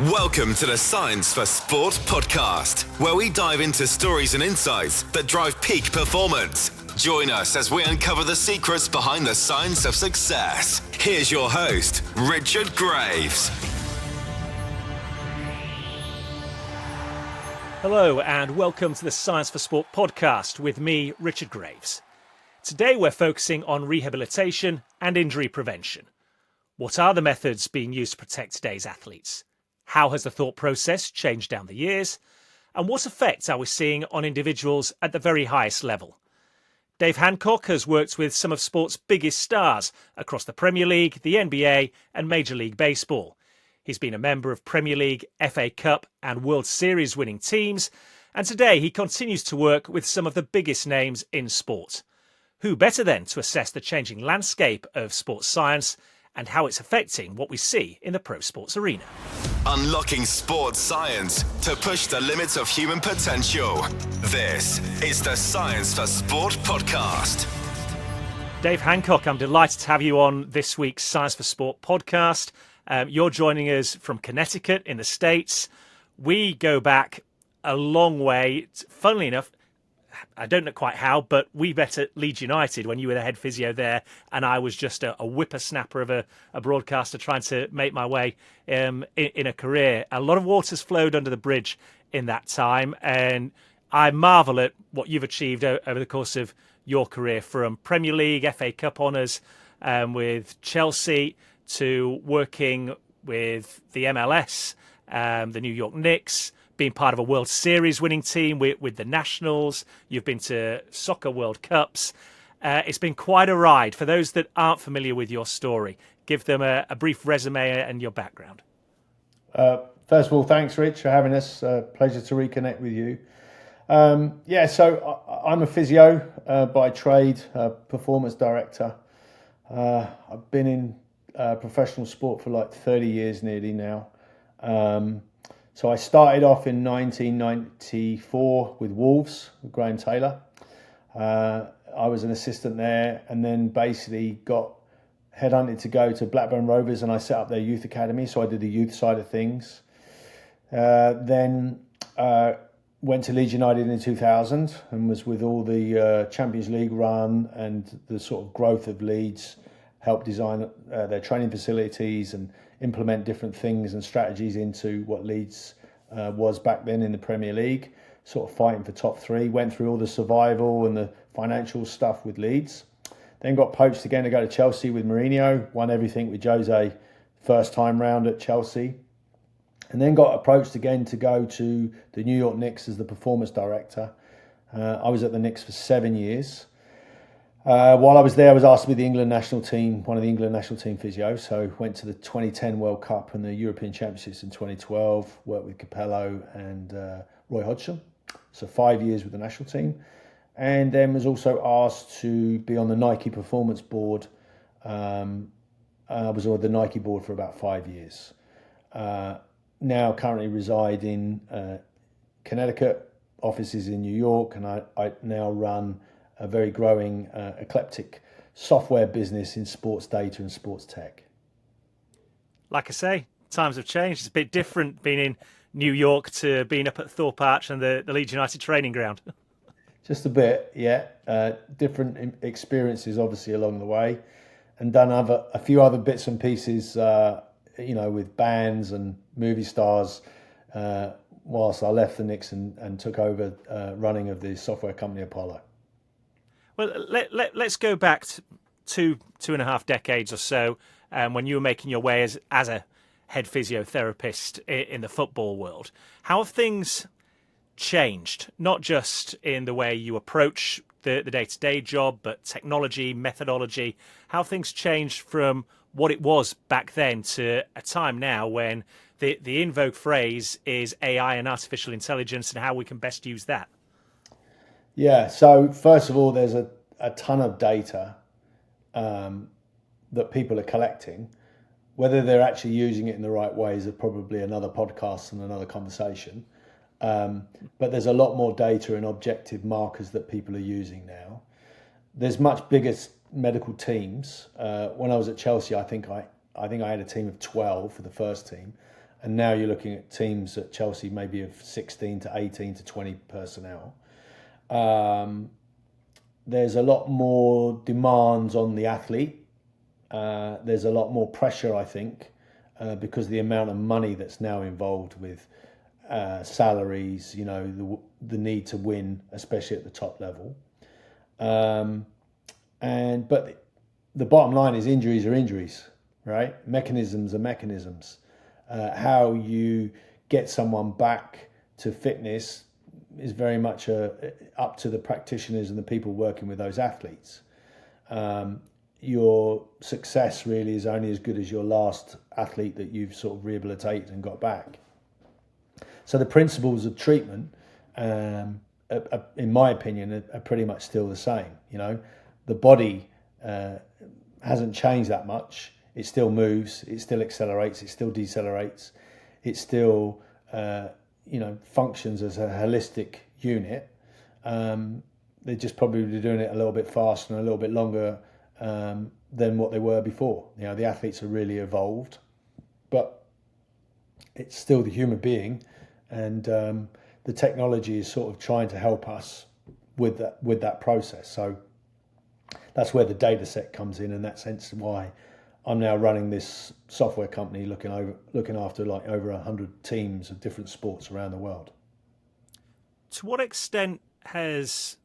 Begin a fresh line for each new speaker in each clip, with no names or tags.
Welcome to the Science for Sport podcast, where we dive into stories and insights that drive peak performance. Join us as we uncover the secrets behind the science of success. Here's your host, Richard Graves.
Hello and welcome to the Science for Sport podcast with me, Richard Graves. Today we're focusing on rehabilitation and injury prevention. What are the methods being used to protect today's athletes? How has the thought process changed down the years? And what effects are we seeing on individuals at the very highest level? Dave Hancock has worked with some of sport's biggest stars across the Premier League, the NBA and Major League Baseball. He's been a member of Premier League, FA Cup and World Series winning teams, and today he continues to work with some of the biggest names in sport. Who better then to assess the changing landscape of sports science and how it's affecting what we see in the pro sports arena?
Unlocking sports science to push the limits of human potential. This is the Science for Sport podcast.
Dave Hancock, I'm delighted to have you on this week's Science for Sport podcast. You're joining us from Connecticut in the States. We go back a long way. Funnily enough, I don't know quite how, but we met at Leeds United when you were the head physio there, and I was just a whippersnapper of a broadcaster trying to make my way in a career. A lot of water's flowed under the bridge in that time, and I marvel at what you've achieved over the course of your career, from Premier League, FA Cup honours with Chelsea, to working with the MLS, the New York Knicks, being part of a World Series winning team with the Nationals. You've been to Soccer World Cups. It's been quite a ride. For those that aren't familiar with your story, give them a brief resume and your background.
First of all, thanks, Rich, for having us. Pleasure to reconnect with you. So I'm a physio by trade, performance director. I've been in professional sport for like 30 years nearly now. So I started off in 1994 with Wolves, with Graham Taylor. I was an assistant there, and then basically got headhunted to go to Blackburn Rovers, and I set up their youth academy. So I did the youth side of things. Then went to Leeds United in 2000 and was with all the Champions League run and the sort of growth of Leeds. Helped design their training facilities and implement different things and strategies into what Leeds was back then in the Premier League, sort of fighting for top three. Went through all the survival and the financial stuff with Leeds. Then got poached again to go to Chelsea with Mourinho, won everything with Jose first time round at Chelsea. And then got approached again to go to the New York Knicks as the performance director. I was at the Knicks for 7 years. While I was there, I was asked to be the England national team, one of the England national team physios. So went to the 2010 World Cup and the European Championships in 2012, worked with Capello and Roy Hodgson. So 5 years with the national team. And then was also asked to be on the Nike performance board. I was on the Nike board for about 5 years. Now currently reside in Connecticut, offices in New York, and I now run a very growing, eclectic software business in sports data and sports tech.
Like I say, times have changed. It's a bit different being in New York to being up at Thorpe Arch and the Leeds United training ground.
Just a bit, yeah. Different experiences, obviously, along the way, and done a few other bits and pieces, with bands and movie stars. Whilst I left the Knicks and took over running of the software company Apollo.
Well, let's go back to two and a half decades or so, when you were making your way as a head physiotherapist in the football world. How have things changed, not just in the way you approach the day-to-day job, but technology, methodology? How have things changed from what it was back then to a time now when the in vogue phrase is AI and artificial intelligence and how we can best use that?
Yeah, so first of all, there's a ton of data that people are collecting. Whether they're actually using it in the right way is probably another podcast and another conversation. But there's a lot more data and objective markers that people are using now. There's much bigger medical teams. When I was at Chelsea, I think I had a team of 12 for the first team, And now you're looking at teams at Chelsea maybe of 16 to 18 to 20 personnel. There's a lot more demands on the athlete. There's a lot more pressure, I think, because of the amount of money that's now involved with salaries, the need to win, especially at the top level. But the bottom line is injuries are injuries, right? Mechanisms are mechanisms. How you get someone back to fitness is very much up to the practitioners and the people working with those athletes. Your success really is only as good as your last athlete that you've sort of rehabilitated and got back. So the principles of treatment, in my opinion, are pretty much still the same. The body hasn't changed that much. It still moves. It still accelerates. It still decelerates. It still, functions as a holistic unit. They're just probably doing it a little bit faster and a little bit longer than what they were before. The athletes are really evolved, but it's still the human being, and the technology is sort of trying to help us with that process. So that's where the data set comes in, and that's hence why I'm now running this software company looking after like over 100 teams of different sports around the world.
To what extent has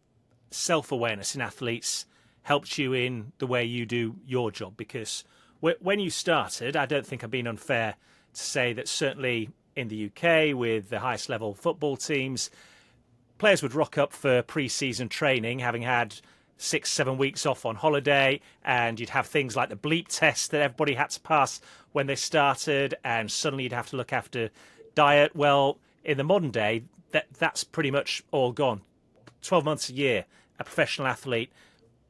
self-awareness in athletes helped you in the way you do your job? Because when you started, I don't think I'm being unfair to say that certainly in the UK with the highest level football teams, players would rock up for pre-season training having had 6-7 weeks off on holiday, and you'd have things like the bleep test that everybody had to pass when they started, and suddenly you'd have to look after diet. Well, in the modern day, that's pretty much all gone. 12 months a year, a professional athlete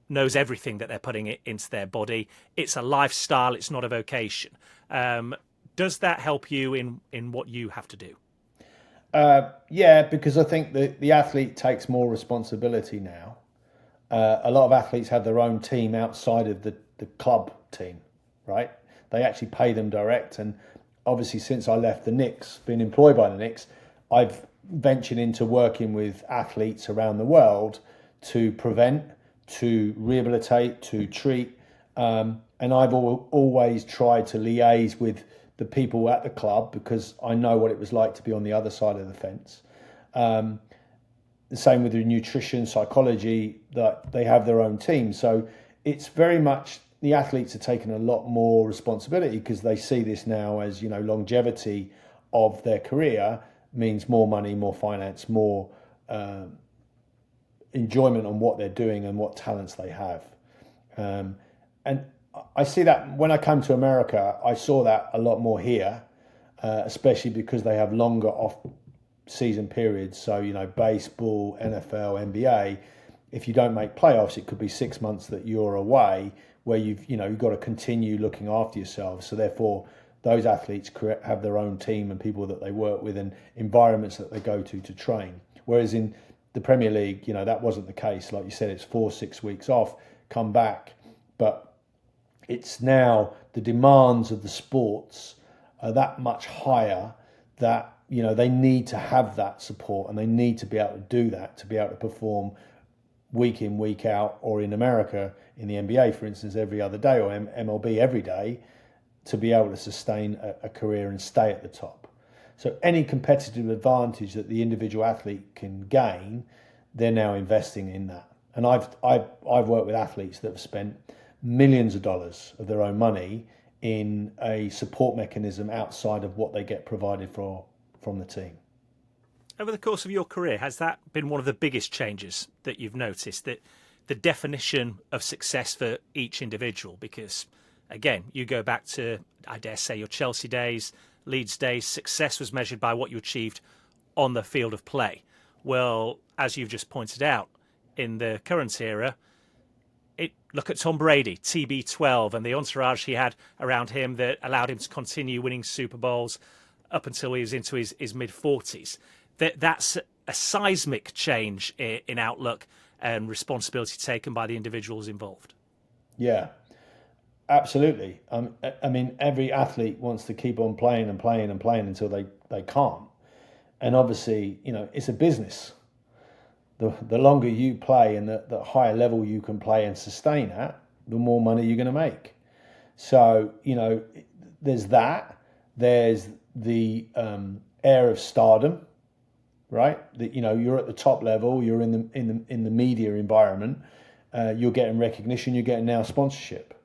knows everything that they're putting into their body. It's a lifestyle, it's not a vocation. Does that help you in what you have to do?
Yeah, because I think the athlete takes more responsibility now. A lot of athletes have their own team outside of the club team, right? They actually pay them direct. And obviously, since I left the Knicks, been employed by the Knicks, I've ventured into working with athletes around the world to prevent, to rehabilitate, to treat. And I've always tried to liaise with the people at the club because I know what it was like to be on the other side of the fence. The same with the nutrition, psychology, that they have their own team. So it's very much the athletes are taking a lot more responsibility because they see this now as, longevity of their career means more money, more finance, more enjoyment on what they're doing and what talents they have. And I see that when I come to America, I saw that a lot more here, especially because they have longer off-season periods. So, baseball, NFL, NBA, if you don't make playoffs, it could be 6 months that you're away where you've got to continue looking after yourselves. So therefore, those athletes have their own team and people that they work with and environments that they go to train. Whereas in the Premier League, that wasn't the case. Like you said, it's 4-6 weeks off, come back. But it's now the demands of the sports are that much higher that, they need to have that support and they need to be able to do that, to be able to perform week in, week out, or in America, in the NBA, for instance, every other day, or MLB every day, to be able to sustain a career and stay at the top. So any competitive advantage that the individual athlete can gain, they're now investing in that. And I've worked with athletes that have spent millions of dollars of their own money in a support mechanism outside of what they get provided from the team.
Over the course of your career, has that been one of the biggest changes that you've noticed, that the definition of success for each individual? Because, again, you go back to, I dare say, your Chelsea days, Leeds days, success was measured by what you achieved on the field of play. Well, as you've just pointed out, in the current era, look at Tom Brady, TB12, and the entourage he had around him that allowed him to continue winning Super Bowls up until he was into his mid-40s. That's a seismic change in outlook and responsibility taken by the individuals involved.
Yeah. Absolutely. I mean, every athlete wants to keep on playing and playing and playing until they can't. And obviously, it's a business. The longer you play and the higher level you can play and sustain at, the more money you're going to make. So, there's that. There's the air of stardom, right? That you're at the top level, you're in the media environment, you're getting recognition, you're getting now sponsorship.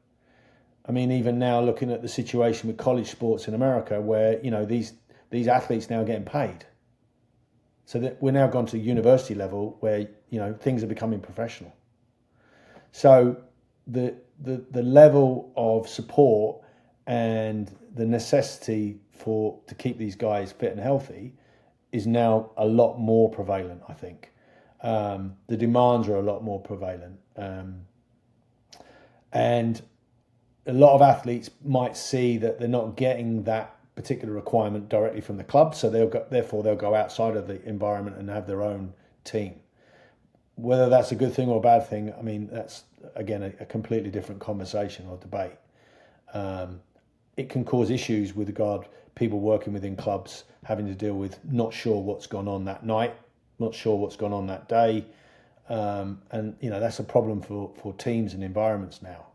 I mean, even now looking at the situation with college sports in America, where these athletes now are getting paid. So that we're now gone to university level where things are becoming professional. So the level of support and the necessity to keep these guys fit and healthy is now a lot more prevalent, I think. The demands are a lot more prevalent. And a lot of athletes might see that they're not getting that particular requirement directly from the club, so therefore they'll go outside of the environment and have their own team. Whether that's a good thing or a bad thing, I mean, that's again a completely different conversation or debate. It can cause issues with regard people working within clubs having to deal with not sure what's gone on that night, not sure what's gone on that day, and that's a problem for teams and environments now.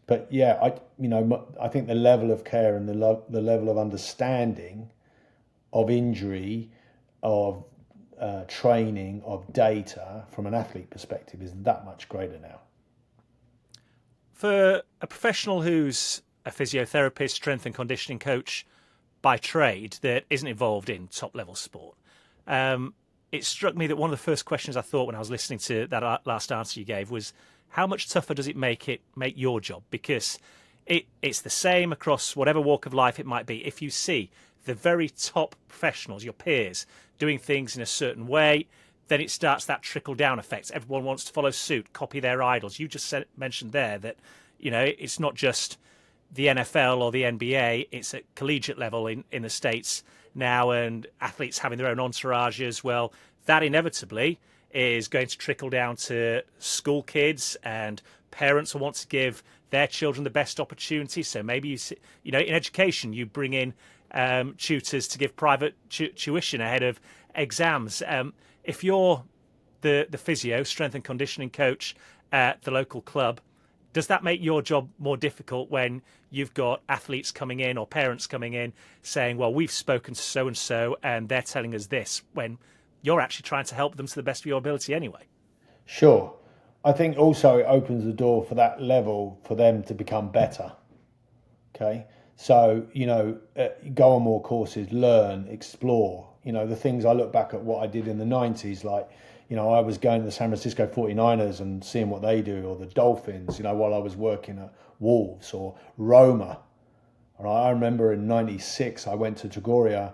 But yeah, I think the level of care and the level of understanding of injury, of training, of data from an athlete perspective is that much greater now.
For a professional who's a physiotherapist, strength and conditioning coach by trade that isn't involved in top level sport, it struck me that one of the first questions I thought when I was listening to that last answer you gave was, how much tougher does it make your job? Because it's the same across whatever walk of life it might be. If you see the very top professionals, your peers, doing things in a certain way, then it starts that trickle-down effect. Everyone wants to follow suit, copy their idols. You just mentioned there that, it's not just the NFL or the NBA, it's at collegiate level in the States now, and athletes having their own entourages. Well, that inevitably is going to trickle down to school kids, and parents will want to give their children the best opportunity. So maybe in education you bring in tutors to give private tuition ahead of exams. If you're the physio, strength and conditioning coach at the local club, does that make your job more difficult when you've got athletes coming in or parents coming in saying, well, we've spoken to so and so and they're telling us this, when you're actually trying to help them to the best of your ability anyway?
Sure. I think also it opens the door for that level for them to become better. Okay. So, go on more courses, learn, explore. The things I look back at what I did in the 90s, like, I was going to the San Francisco 49ers and seeing what they do, or the Dolphins, while I was working at Wolves, or Roma. All right. I remember in 96, I went to Trigoria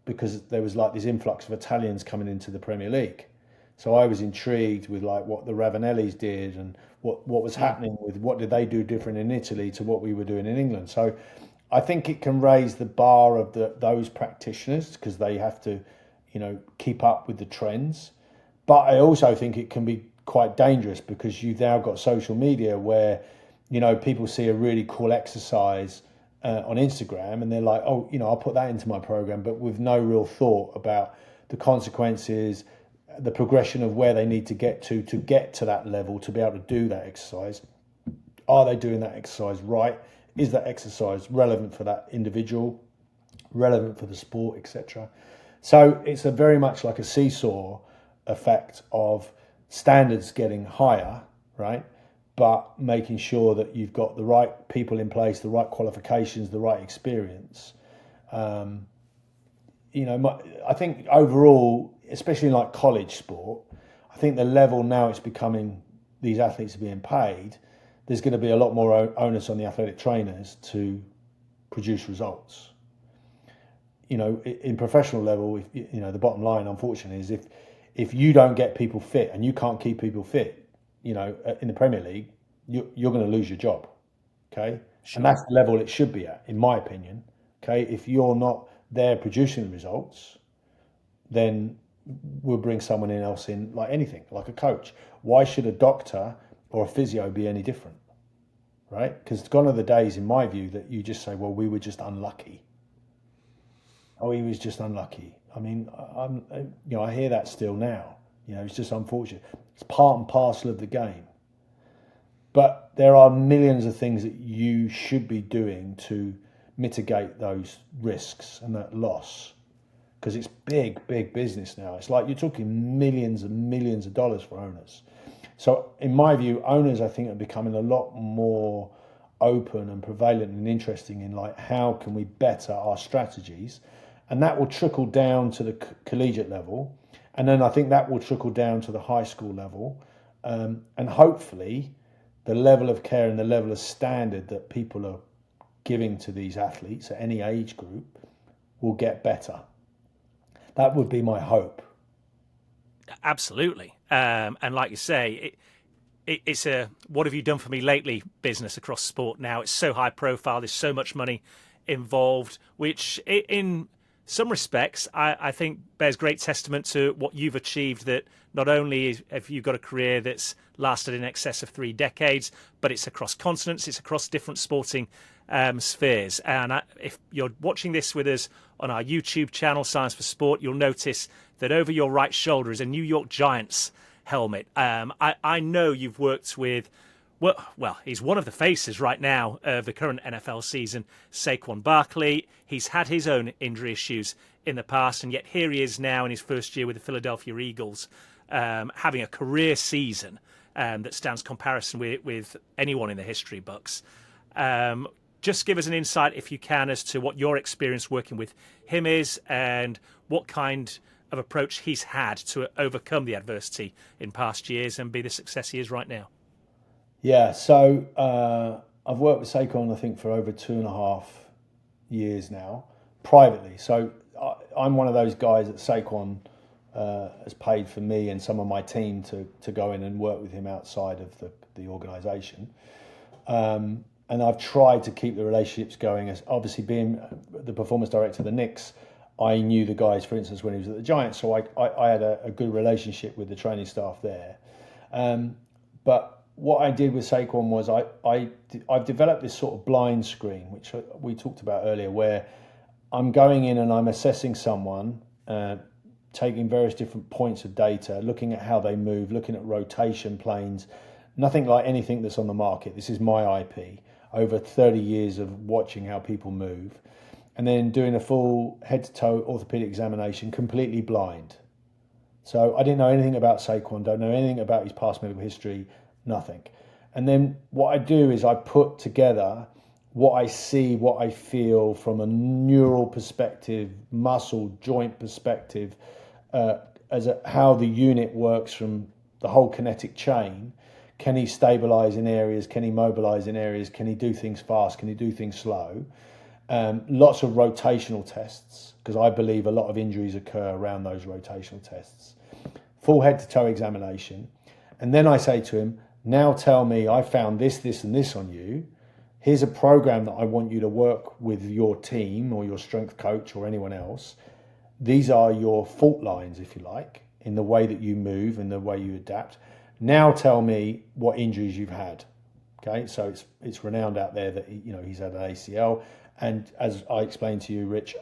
because there was like this influx of Italians coming into the Premier League. So I was intrigued with like what the Ravanellis did and what was happening with what did they do different in Italy to what we were doing in England. So I think it can raise the bar of those practitioners because they have to, keep up with the trends. But I also think it can be quite dangerous because you've now got social media where, people see a really cool exercise on Instagram and they're like, oh, I'll put that into my program, but with no real thought about the consequences, the progression of where they need to get to that level to be able to do that exercise. Are they doing that exercise right? Is that exercise relevant for that individual, relevant for the sport, etc.? So it's a very much like a seesaw effect of standards getting higher, right? But making sure that you've got the right people in place, the right qualifications, the right experience. I think overall, especially in like college sport, I think the level now it's becoming, these athletes are being paid, there's going to be a lot more onus on the athletic trainers to produce results. In professional level, the bottom line, unfortunately, is if you don't get people fit and you can't keep people fit, in the Premier League, you're going to lose your job. Okay, sure. And that's the level it should be at, in my opinion. Okay, if you're not there producing the results, then we'll bring someone else in, like anything, like a coach. Why should a doctor or a physio be any different, right? Because gone are the days, in my view, that you just say, well, we were just unlucky. Oh, he was just unlucky. I mean, I hear that still now. It's just unfortunate. It's part and parcel of the game. But there are millions of things that you should be doing to mitigate those risks and that loss, because it's big business now. It's like you're talking millions and millions of dollars for owners. So in my view, owners, I think, are becoming a lot more open and prevalent and interesting in like, how can we better our strategies? And that will trickle down to the collegiate level. And then I think that will trickle down to the high school level. And hopefully the level of care and the level of standard that people are giving to these athletes at any age group will get better. That would be my hope.
Absolutely. And like you say, it's a what have you done for me lately business across sport now. It's so high profile. There's so much money involved, which in some respects, I think bears great testament to what you've achieved, that not only have you got a career that's lasted in excess of 3 decades, but it's across continents, it's across different sporting spheres. And if you're watching this with us on our YouTube channel, Science for Sport, you'll notice that over your right shoulder is a New York Giants helmet. I know you've worked with, well, he's one of the faces right now of the current NFL season, Saquon Barkley. He's had his own injury issues in the past, and yet here he is now in his first year with the Philadelphia Eagles, having a career season that stands comparison with anyone in the history books. Just give us an insight, if you can, as to what your experience working with him is and what kind of approach he's had to overcome the adversity in past years and be the success he is right now.
Yeah, so I've worked with Saquon, I think, for over 2.5 years now, privately. So I'm one of those guys that Saquon has paid for me and some of my team to go in and work with him outside of the organisation. And I've tried to keep the relationships going. As obviously being the performance director of the Knicks, I knew the guys, for instance, when he was at the Giants, so I had a good relationship with the training staff there. But what I did with Saquon was I've developed this sort of blind screen, which we talked about earlier, where I'm going in and I'm assessing someone, taking various different points of data, looking at how they move, looking at rotation planes, nothing like anything that's on the market. This is my IP, over 30 years of watching how people move, and then doing a full head-to-toe orthopedic examination, completely blind. So I didn't know anything about Saquon, don't know anything about his past medical history, nothing. And then what I do is I put together what I see, what I feel from a neural perspective, muscle, joint perspective, how the unit works from the whole kinetic chain. Can he stabilize in areas? Can he mobilize in areas? Can he do things fast? Can he do things slow? Lots of rotational tests, because I believe a lot of injuries occur around those rotational tests. Full head-to-toe examination. And then I say to him, now tell me, I found this, this, and this on you. Here's a program that I want you to work with your team or your strength coach or anyone else. These are your fault lines, if you like, in the way that you move and the way you adapt. Now tell me what injuries you've had. Okay, so it's renowned out there that he's had an ACL, and as I explained to you, Rich,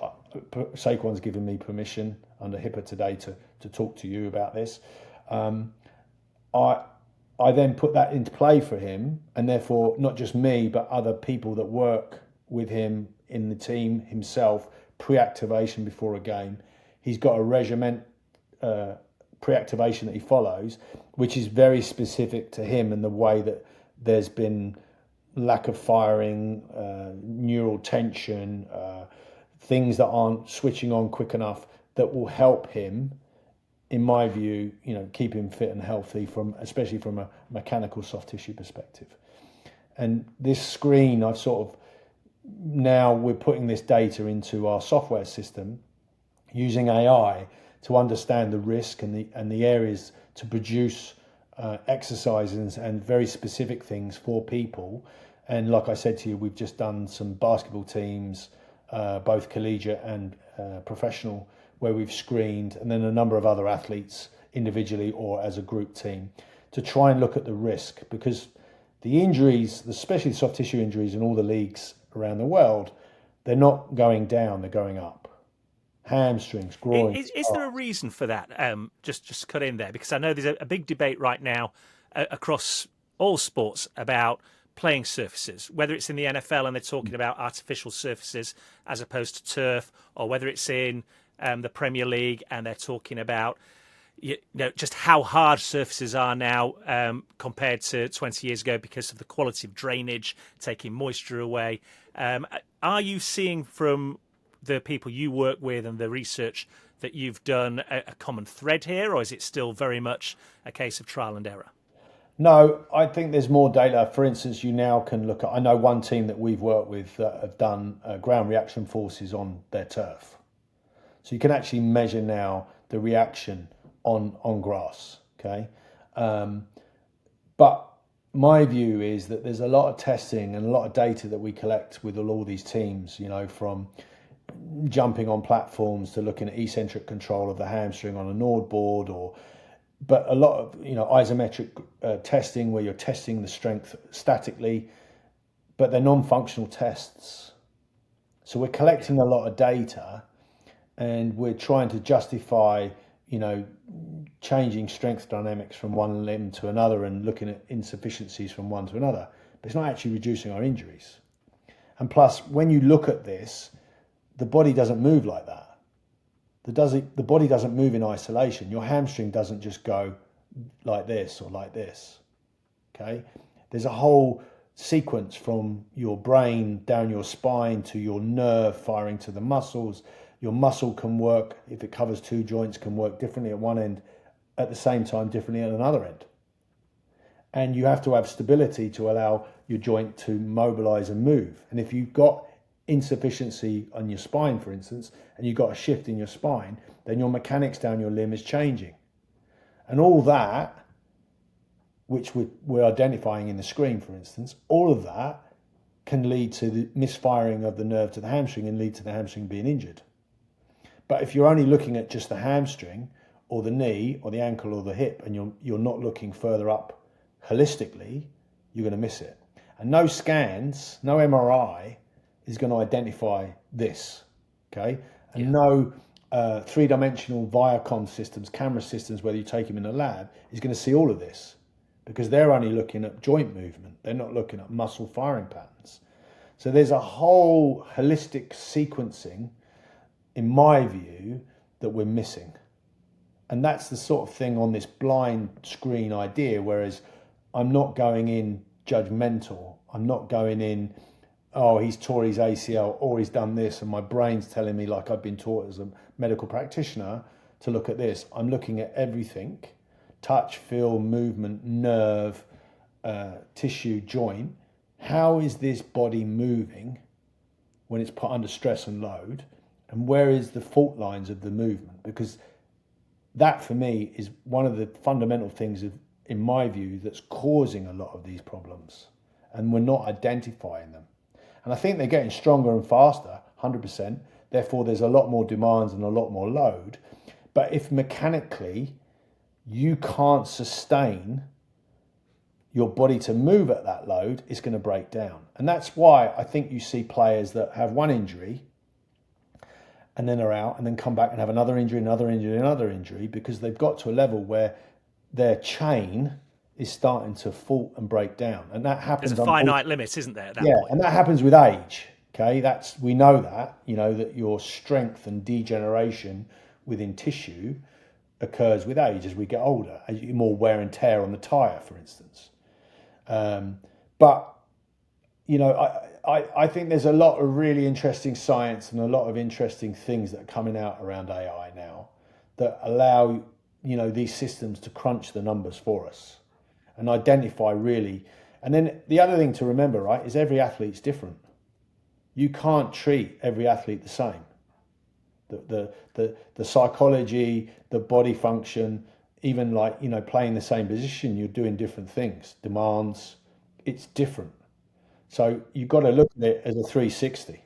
Saquon's given me permission under HIPAA today to talk to you about this. I then put that into play for him, and therefore not just me, but other people that work with him in the team, himself, pre-activation before a game. He's got a regiment pre-activation that he follows, which is very specific to him and the way that there's been lack of firing, neural tension, things that aren't switching on quick enough that will help him, in my view, keep him fit and healthy, especially from a mechanical soft tissue perspective. And this screen, now we're putting this data into our software system using AI to understand the risk and the areas to produce exercises and very specific things for people. And like I said to you, we've just done some basketball teams, both collegiate and professional, where we've screened, and then a number of other athletes individually or as a group team to try and look at the risk, because the injuries, especially the soft tissue injuries in all the leagues around the world, they're not going down, they're going up. Hamstrings, groins.
Is there a reason for that? Just cut in there, because I know there's a big debate right now across all sports about playing surfaces, whether it's in the NFL and they're talking about artificial surfaces as opposed to turf, or whether it's in the Premier League and they're talking about just how hard surfaces are now compared to 20 years ago because of the quality of drainage, taking moisture away. Are you seeing from the people you work with and the research that you've done a common thread here, or is it still very much a case of trial and error?
No, I think there's more data. For instance, you now can look at, I know one team that we've worked with that have done ground reaction forces on their turf. So you can actually measure now the reaction on grass, okay? But my view is that there's a lot of testing and a lot of data that we collect with all these teams, from jumping on platforms to looking at eccentric control of the hamstring on a Nord board, but a lot of isometric testing where you're testing the strength statically, but they're non-functional tests. So we're collecting a lot of data and we're trying to justify changing strength dynamics from one limb to another and looking at insufficiencies from one to another, but it's not actually reducing our injuries. And plus, when you look at this, the body doesn't move like that. The body doesn't move in isolation. Your hamstring doesn't just go like this or like this, okay? There's a whole sequence from your brain down your spine to your nerve firing to the muscles. Your muscle can work, if it covers two joints, can work differently at one end, at the same time differently at another end. And you have to have stability to allow your joint to mobilize and move. And if you've got insufficiency on your spine, for instance, and you've got a shift in your spine, then your mechanics down your limb is changing. And all that, which we're identifying in the screen, for instance, all of that can lead to the misfiring of the nerve to the hamstring and lead to the hamstring being injured. But if you're only looking at just the hamstring or the knee or the ankle or the hip, and you're not looking further up holistically, you're going to miss it. And no scans, no MRI is going to identify this, okay? And no three-dimensional Viacom systems, camera systems, whether you take them in a lab, is going to see all of this, because they're only looking at joint movement. They're not looking at muscle firing patterns. So there's a whole holistic sequencing, in my view, that we're missing. And that's the sort of thing on this blind screen idea, whereas I'm not going in judgmental. I'm not going in, oh, he's tore his ACL or he's done this, and my brain's telling me, like I've been taught as a medical practitioner, to look at this. I'm looking at everything: touch, feel, movement, nerve, tissue, joint. How is this body moving when it's put under stress and load? And where is the fault lines of the movement? Because that, for me, is one of the fundamental things, in my view, that's causing a lot of these problems. And we're not identifying them. And I think they're getting stronger and faster, 100%. Therefore, there's a lot more demands and a lot more load. But if mechanically you can't sustain your body to move at that load, it's going to break down. And that's why I think you see players that have one injury and then are out and then come back and have another injury, another injury, another injury, because they've got to a level where their chain is starting to fault and break down. And that happens.
There's a finite limit, isn't there, at that point?
And that happens with age. Okay, we know that, that your strength and degeneration within tissue occurs with age as we get older, as you more wear and tear on the tire, for instance. But I think there's a lot of really interesting science and a lot of interesting things that are coming out around AI now that allow these systems to crunch the numbers for us and identify really. And then the other thing to remember, right, is every athlete's different. You can't treat every athlete the same. The psychology, the body function, even playing the same position, you're doing different things, demands, it's different. So you've got to look at it as a 360.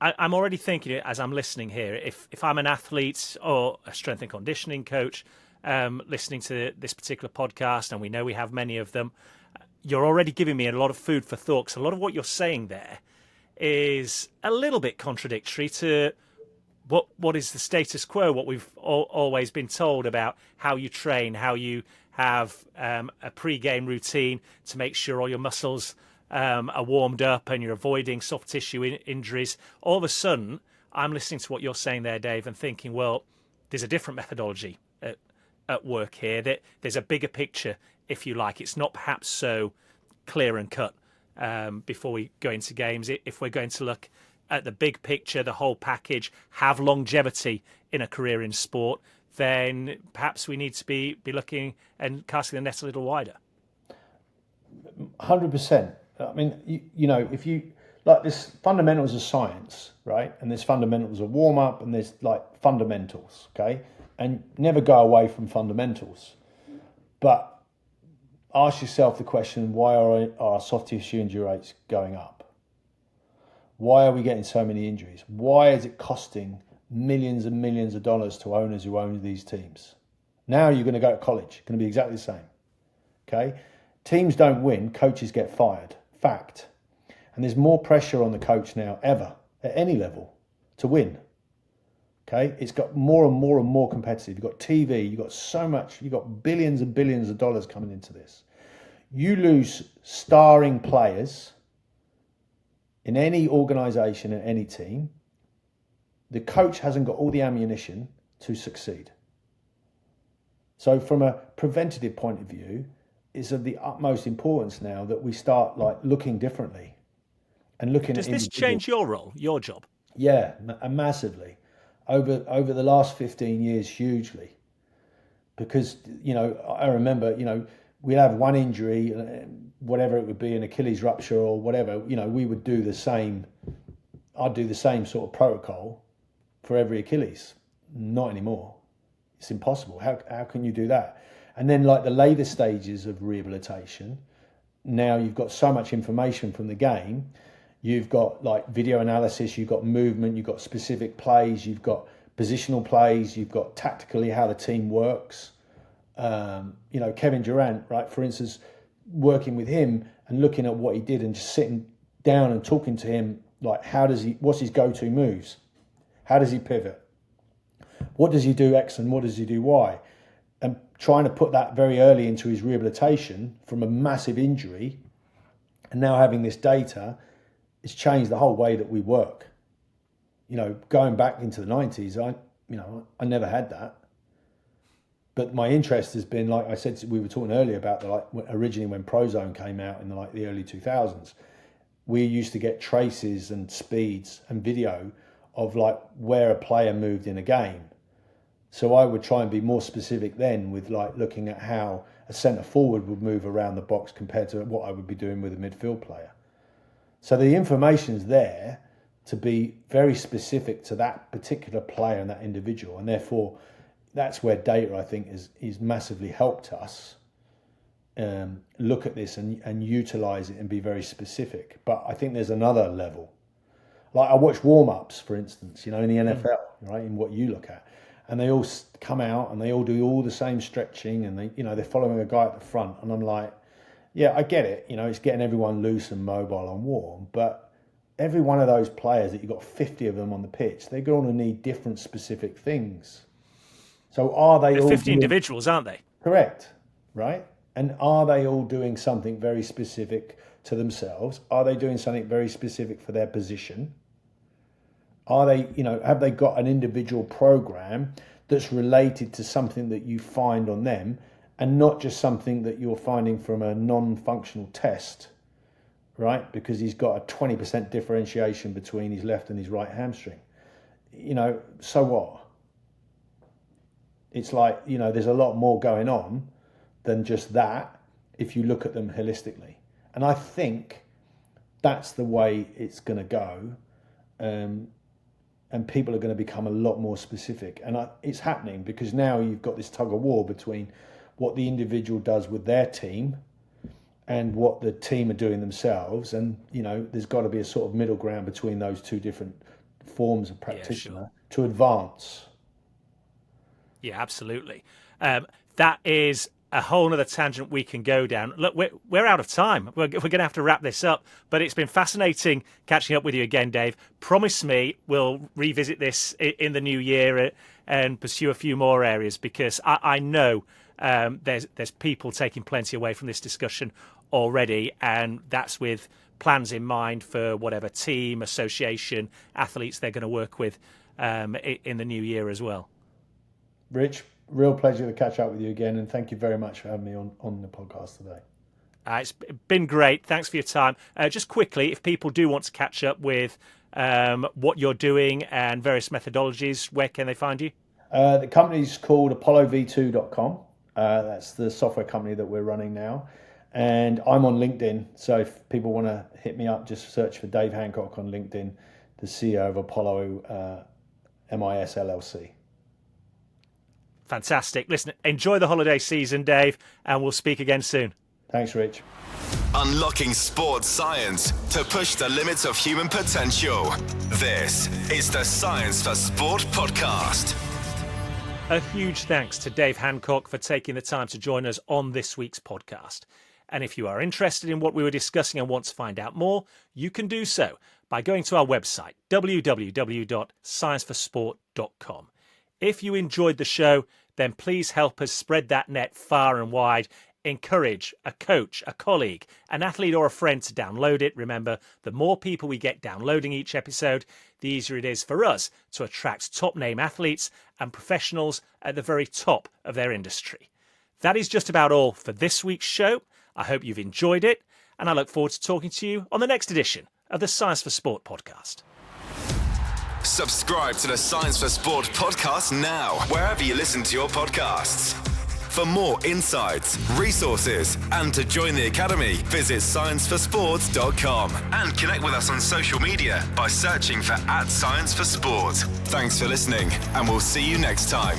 I'm already thinking, as I'm listening here, if I'm an athlete or a strength and conditioning coach, listening to this particular podcast, and we know we have many of them, you're already giving me a lot of food for thought. 'Cause a lot of what you're saying there is a little bit contradictory to what is the status quo, what we've always been told about how you train, how you have a pre-game routine to make sure all your muscles are warmed up and you're avoiding soft tissue injuries. All of a sudden, I'm listening to what you're saying there, Dave, and thinking, well, there's a different methodology at work here. There's a bigger picture, if you like. It's not perhaps so clear and cut before we go into games. If we're going to look at the big picture, the whole package, have longevity in a career in sport, then perhaps we need to be looking and casting the net a little wider.
100%. I mean, you know, if you like, there's fundamentals of science, right? And there's fundamentals of warm up, and there's like fundamentals, okay? And never go away from fundamentals. But ask yourself the question: why are our soft tissue injury rates going up? Why are we getting so many injuries? Why is it costing millions and millions of dollars to owners who own these teams? Now you're going to go to college. It's going to be exactly the same. Okay? Teams don't win, coaches get fired. Fact. And there's more pressure on the coach now ever, at any level, to win. Okay? It's got more and more and more competitive. You've got TV, you've got so much, you've got billions and billions of dollars coming into this. You lose starring players in any organisation and any team, the coach hasn't got all the ammunition to succeed. So from a preventative point of view, it's of the utmost importance now that we start like looking differently and looking.
Does this change your role, your job?
Yeah, massively. Over the last 15 years, hugely. Because, you know, I remember, you know, we'd have one injury, whatever it would be, an Achilles rupture or whatever, you know, we would do the same. I'd do the same sort of protocol for every Achilles. Not anymore. It's impossible. How can you do that? And then like the later stages of rehabilitation, now you've got so much information from the game. You've got like video analysis, you've got movement, you've got specific plays, you've got positional plays, you've got tactically how the team works. You know, Kevin Durant, right, for instance, working with him and looking at what he did and just sitting down and talking to him, like what's his go-to moves? How does he pivot? What does he do X and what does he do Y? And trying to put that very early into his rehabilitation from a massive injury, and now having this data, it's changed the whole way that we work. You know, going back into the 90s, I never had that. But my interest has been, like I said, we were talking earlier about originally when Prozone came out in the early 2000s, we used to get traces and speeds and video of like where a player moved in a game. So I would try and be more specific then with like looking at how a centre forward would move around the box compared to what I would be doing with a midfield player. So the information's there to be very specific to that particular player and that individual, and therefore that's where data, I think, is massively helped us look at this and utilise it and be very specific. But I think there's another level. Like I watch warm-ups, for instance, you know, in the NFL, right, in what you look at. And they all come out and they all do all the same stretching and they're following a guy at the front. And I'm like, yeah, I get it. You know, it's getting everyone loose and mobile and warm. But every one of those players that you've got 50 of them on the pitch, they're going to need different specific things. So are they all
50 individuals, aren't they?
Correct, right? And are they all doing something very specific to themselves? Are they doing something very specific for their position? Are they, you know, have they got an individual program that's related to something that you find on them and not just something that you're finding from a non-functional test, right? Because he's got a 20% differentiation between his left and his right hamstring. You know, so what? It's like, you know, there's a lot more going on than just that if you look at them holistically. And I think that's the way it's going to go. And people are going to become a lot more specific. And it's happening because now you've got this tug of war between what the individual does with their team and what the team are doing themselves. And, you know, there's got to be a sort of middle ground between those two different forms of practitioner to advance.
Yeah, absolutely. That is a whole other tangent we can go down. Look, we're out of time. We're going to have to wrap this up, but it's been fascinating catching up with you again, Dave. Promise me we'll revisit this in the new year and pursue a few more areas, because I know there's people taking plenty away from this discussion already, and that's with plans in mind for whatever team, association, athletes they're going to work with in the new year as well.
Rich, real pleasure to catch up with you again, and thank you very much for having me on the podcast today.
It's been great. Thanks for your time. Just quickly, if people do want to catch up with what you're doing and various methodologies, where can they find you?
The company's called ApolloV2.com. That's the software company that we're running now. And I'm on LinkedIn. So if people want to hit me up, just search for Dave Hancock on LinkedIn, the CEO of Apollo MIS LLC.
Fantastic. Listen, enjoy the holiday season, Dave, and we'll speak again soon.
Thanks, Rich.
Unlocking sports science to push the limits of human potential. This is the Science for Sport podcast.
A huge thanks to Dave Hancock for taking the time to join us on this week's podcast. And if you are interested in what we were discussing and want to find out more, you can do so by going to our website, www.scienceforsport.com. If you enjoyed the show, then please help us spread that net far and wide. Encourage a coach, a colleague, an athlete or a friend to download it. Remember, the more people we get downloading each episode, the easier it is for us to attract top-name athletes and professionals at the very top of their industry. That is just about all for this week's show. I hope you've enjoyed it, and I look forward to talking to you on the next edition of the Science for Sport podcast.
Subscribe to the Science for Sport podcast now, wherever you listen to your podcasts. For more insights, resources, and to join the Academy, visit scienceforsport.com and connect with us on social media by searching for @ScienceForSport. Thanks for listening, and we'll see you next time.